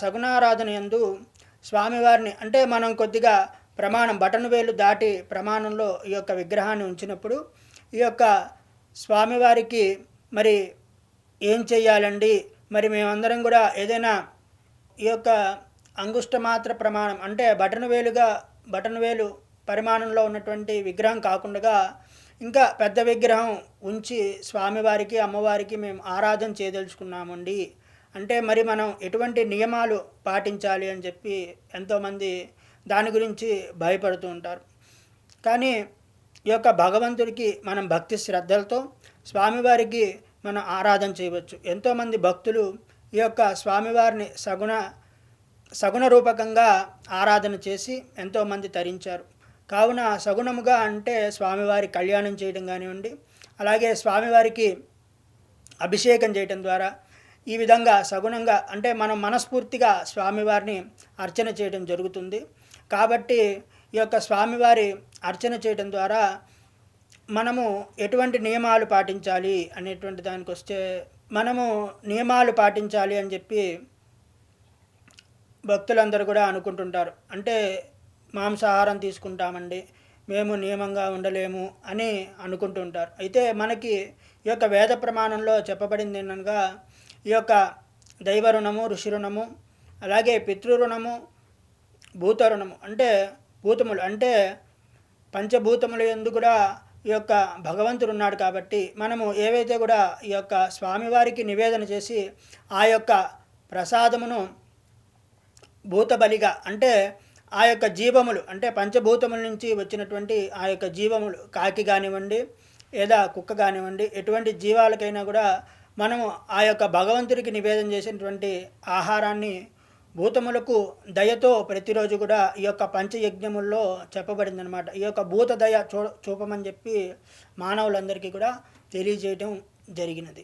సగుణారాధన యందు స్వామివారిని అంటే మనం కొద్దిగా ప్రమాణం బటన్ వేలు దాటి ప్రమాణంలో ఈ యొక్క విగ్రహాన్ని ఉంచినప్పుడు ఈ యొక్క స్వామివారికి మరి ఏం చెయ్యాలండి? మరి మేమందరం కూడా ఏదైనా ఈ యొక్క అంగుష్ట మాత్ర ప్రమాణం అంటే బటన్ వేలు పరిమాణంలో ఉన్నటువంటి విగ్రహం కాకుండా ఇంకా పెద్ద విగ్రహం ఉంచి స్వామివారికి అమ్మవారికి మేము ఆరాధన చేయదలుచుకున్నామండి అంటే మరి మనం ఎటువంటి నియమాలు పాటించాలి అని చెప్పి ఎంతోమంది దాని గురించి భయపడుతూ ఉంటారు. కానీ ఈ యొక్క భగవంతుడికి మనం భక్తి శ్రద్ధలతో స్వామివారికి మనం ఆరాధన చేయవచ్చు. ఎంతోమంది భక్తులు ఈ యొక్క స్వామివారిని సగుణ రూపకంగా ఆరాధన చేసి ఎంతోమంది తరించారు. కావున సగుణముగా అంటే స్వామివారి కళ్యాణం చేయడం కానివ్వండి, అలాగే స్వామివారికి అభిషేకం చేయటం ద్వారా ఈ విధంగా సగుణంగా అంటే మనం మనస్ఫూర్తిగా స్వామివారిని అర్చన చేయడం జరుగుతుంది. కాబట్టి ఈ యొక్క స్వామివారి అర్చన చేయడం ద్వారా మనము ఎటువంటి నియమాలు పాటించాలి అనేటువంటి దానికి వస్తే, మనము నియమాలు పాటించాలి అని చెప్పి భక్తులందరూ కూడా అనుకుంటుంటారు. అంటే మాంసాహారం తీసుకుంటామండి, మేము నియమంగా ఉండలేము అని అనుకుంటుంటారు. అయితే మనకి ఈ యొక్క వేద ప్రమాణంలో చెప్పబడింది ఏంటనగా ఈ యొక్క దైవ రుణము, ఋషి రుణము, అలాగే పితృరుణము, భూత రుణము అంటే భూతములు అంటే పంచభూతముల యందు కూడా ఈ యొక్క భగవంతుడు ఉన్నాడు. కాబట్టి మనము ఏవైతే కూడా ఈ యొక్క స్వామివారికి నివేదన చేసి ఆ యొక్క ప్రసాదమును భూతబలిగా అంటే ఆ యొక్క జీవములు అంటే పంచభూతముల నుంచి వచ్చినటువంటి ఆ యొక్క జీవములు కాకి కానివ్వండి లేదా కుక్క కానివ్వండి ఎటువంటి జీవాలకైనా కూడా మనము ఆ యొక్క భగవంతుడికి నివేదన చేసినటువంటి ఆహారాన్ని భూతములకు దయతో ప్రతిరోజు కూడా ఈ యొక్క పంచయజ్ఞముల్లో చెప్పబడిందనమాట. ఈ యొక్క భూత దయ చూపమని చెప్పి మానవులందరికీ కూడా తెలియజేయటం జరిగినది.